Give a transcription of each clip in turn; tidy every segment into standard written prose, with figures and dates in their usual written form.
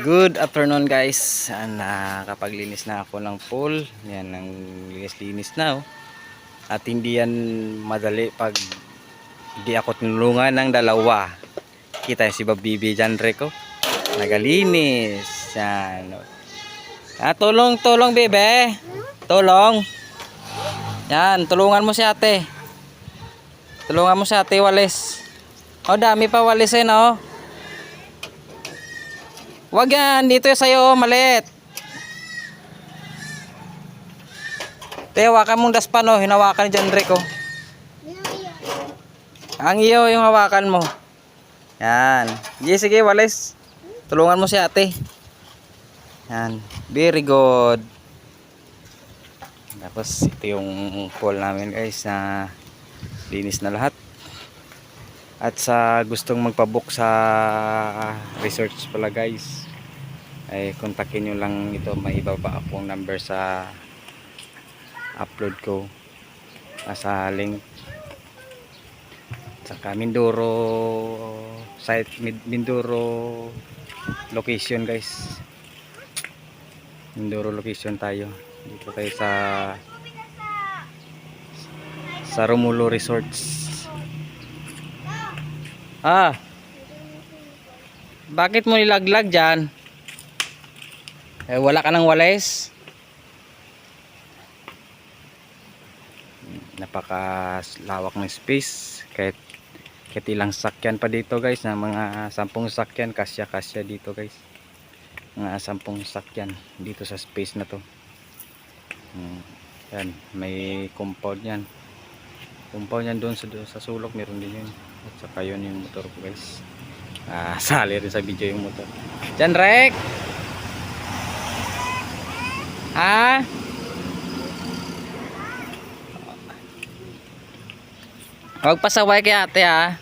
Good afternoon guys. Nakapaglinis na ako ng pool. Yan, ang linis-linis na oh. At hindi yan madali pag hindi ako tinulungan ng dalawa. Kita si Bob Bibi dyan, Rico. Nagalinis. Yan. Tulong bebe. Tulong. Yan, tulungan mo si ate. Tulungan mo si ate walis. Oh, dami pa walisin oh. Wag yan, dito sa'yo, maliit. Te, hawakan mong daspan, oh. Hinawakan dyan, Rico. Ang iyo yung hawakan mo. Yan. Sige, walis. Tulungan mo si ate. Yan. Very good. Tapos, ito yung pool namin, guys, na linis na lahat. At sa gustong magpabook sa research pala guys, ay kontakin nyo lang ito. May ibaba akong number sa upload ko sa link. Saka Mindoro site, Mindoro location guys. Mindoro location tayo. Dito tayo sa Romulo Resorts. Bakit mo nilaglag dyan? Wala ka ng walis? Napakalawak ng space. Kahit ilang sakyan pa dito guys, na mga 10 sakyan, kasya dito guys. Mga 10 sakyan dito sa space na to. Yan, may compound yan. Compound yan doon sa sulok, meron din yun. At saka yun yung motor ko guys. Sali rin sa video yung motor. Diyan Rek! Huwag pasaway kay ate ha.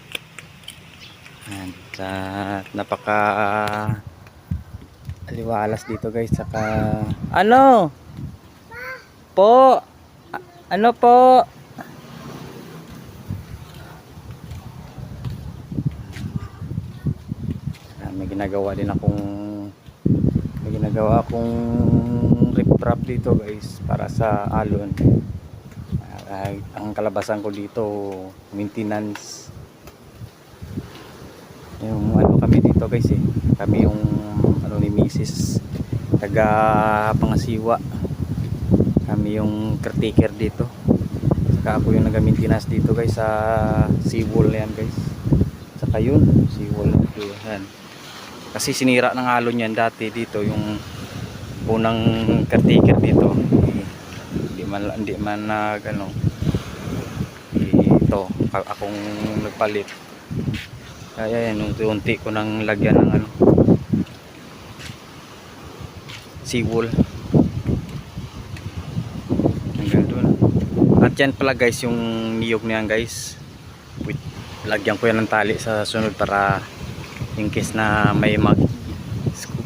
At napaka aliwalas dito guys. Saka ano? Po? Ano po? May ginagawa akong riprap dito guys para sa alon. Ang kalabasan ko dito maintenance. Yung ano kami dito guys kami yung ano ni Mrs. taga Pangasiwa, kami yung caretaker dito. Saka ako yung naga-maintenance dito guys sa seawall yan guys. Saka yun seawall yan. Kasi sinira ng alon yan dati dito yung unang caretaker dito. Hindi man nagano. Ito akong nagpalit. Kaya yan unti-unti ko nang lagyan ng ano seawall. Hanggang doon. At yan pala guys yung niyog niyan guys. Lagyan ko yan ng tali sa sunod para in case na may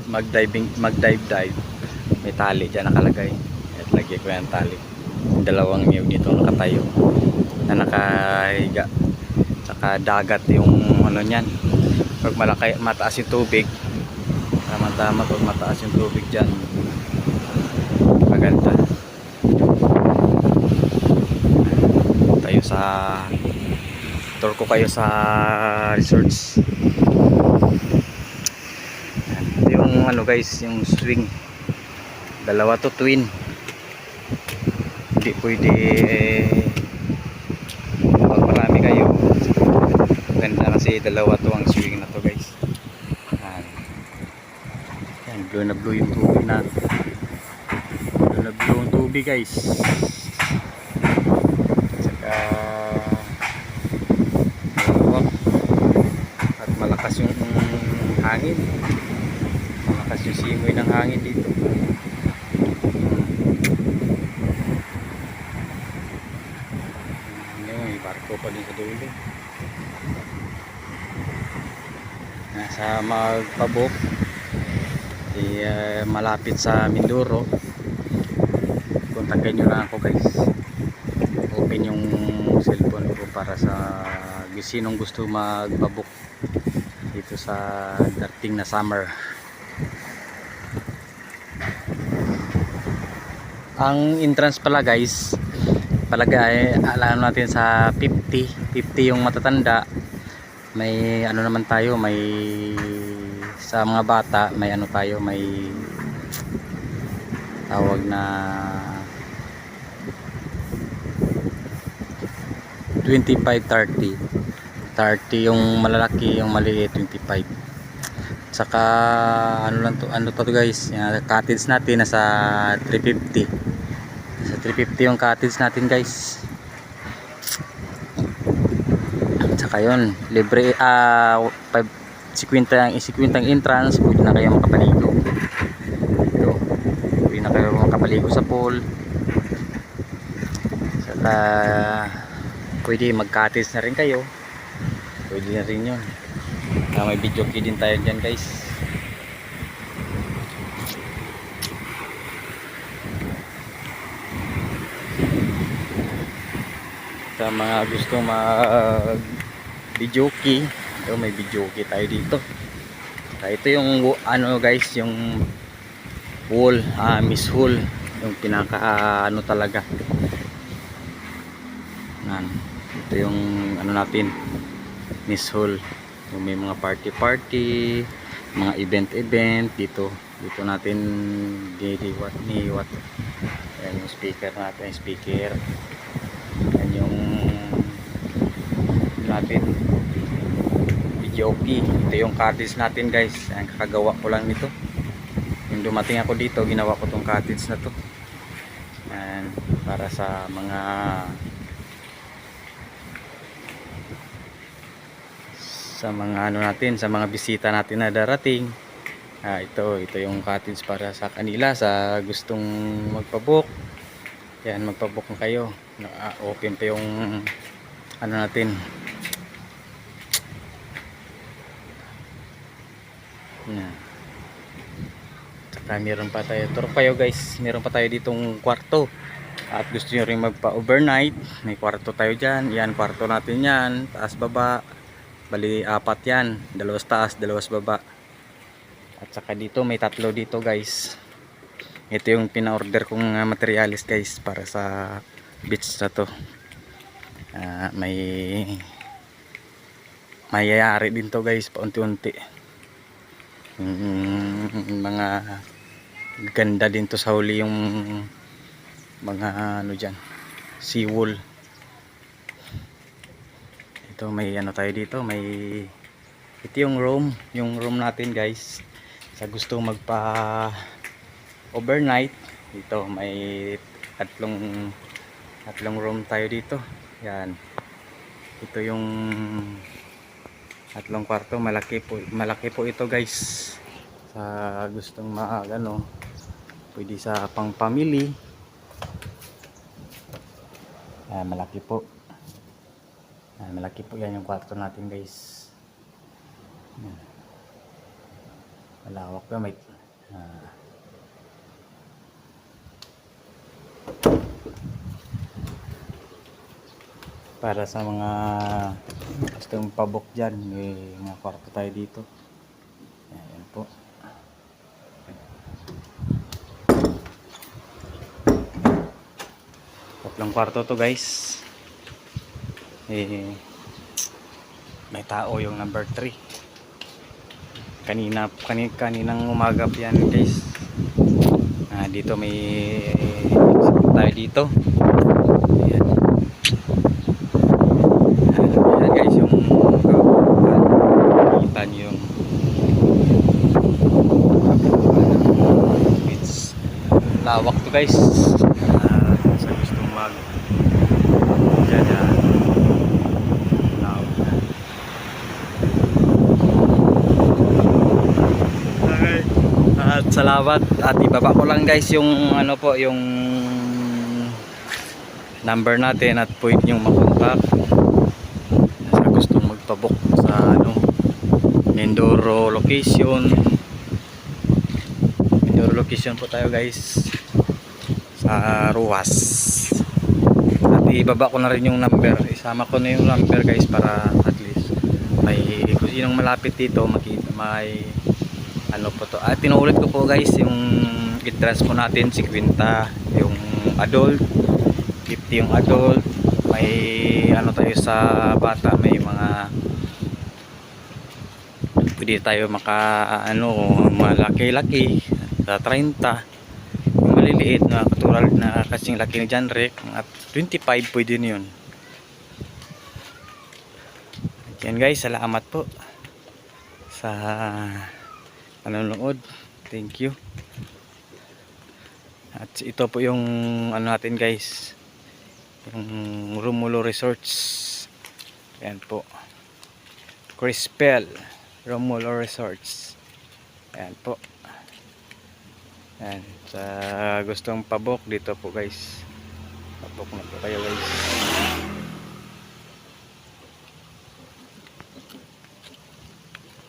mag-dive may tali dyan nakalagay. At lagyan ko yan tali. Dalawang niyog dito nakatayo na nakahiga. Saka dagat yung ano nyan. Pag mataas yung tubig, tama-tama pag mataas yung tubig dyan, maganda. Tayo sa tour ko kayo sa resorts. Yung ano guys, yung swing, dalawa to twin. Hindi pwede pag marami kayo. Ganda kasi dalawa to ang swing na to guys. Yan, blue na blue yung tubig na. Blue na blue yung tubig guys. Saka at malakas yung hangin. Malakas yung simoy ng hangin dito. May barko pa din sa dulo. Nasa magpabook malapit sa Mindoro, kontakin nyo lang ako guys. Open yung cellphone ko para sa sinong gusto magpabook dito sa dating na summer. Ang entrance pala guys, palagay alam natin sa 50 yung matatanda. May ano naman tayo, may sa mga bata may ano tayo, may tawag na 25-30 yung malalaki, yung maliit 25. Saka ano lang to, ano to guys, cottage natin nasa 350. Sa 350 yung cottage natin guys. Saka yun, libre 50 ang entrance, pwede na kayo makapaligo. Ito, pwede na kayo makapaligo sa pool. Saka pwede mag-cottage na rin kayo. Pwede na rin yun. May video key din tayo dyan guys. Sa mga gusto mag video key, ito may video key tayo dito. Ito yung ano guys, yung wall, miss hall, yung pinaka ano talaga. Ito yung ano natin, miss hall. Yung may mga party, mga event dito natin diliwat niwat. Ayan yung speaker natin, yan yung natin video key. Ito yung cottage natin guys. Ayan, kakagawa ko lang nito. Yung dumating ako dito, ginawa ko tong cottage na to. Ayan, para sa mga ano natin, sa mga bisita natin na darating. Ito yung cottage para sa kanila, sa gustong magpabook. Yan, magpabook na kayo. Open pa yung ano natin. Yan. Saka meron pa tayo, turo kayo guys, meron pa tayo ditong kwarto. At gusto nyo rin magpa-overnight, may kwarto tayo dyan. Yan, kwarto natin yan, taas baba. Bali 4 yan, 2 taas, 2 baba. At saka dito may 3 dito guys. Ito yung pina-order kong materialis guys para sa beach na to. May mayayari din to guys, paunti-unti. Mga ganda din to sa huli, yung mga ano dyan, seawall. Ito may ano tayo dito, ito yung room natin guys. Sa gusto magpa overnight, dito may tatlong room tayo dito. Yan. Ito yung tatlong kwarto, malaki po ito guys. Sa gustong ano, pwede sa pang family. Malaki po. Malaki po yan yung kwarto natin guys. Malawak pa, may para sa mga gustong pabook dyan, may mga kwarto tayo dito. Ayan po. Tatlong kwarto to guys. May tao yung number 3. Kaninang umaga yan guys. Dito may tayo dito. Ayan. Ayan guys, yung kita nyo yung beach. Lawak to guys. Sa gustong mag dyan at salamat. At ibaba ko lang guys yung ano po, yung number natin at pwede nyo makontak sa gustong magpabook sa ano, Mindoro location po tayo guys, sa Ruas. At ibaba ko na rin yung number, isama ko na yung number guys, para at least may kung sinong malapit dito makita, may ano po to. At tinuulit ko po guys, yung entrance po natin 50, yung yung adult, 50 yung adult. May ano tayo sa bata, may mga pwede tayo maka ano, malaki-laki sa 30. Yung maliliit na katulad na kasing laki ni John Rick, mga 25 pwede na yun. Yan guys, salamat po sa panonood. Thank you. At ito po yung ano natin guys, yung Romulo Resorts. Ayan po, Crispel Romulo Resorts. Ayan po. Ayan, sa gustong pabok dito po guys, pabok na po kayo guys.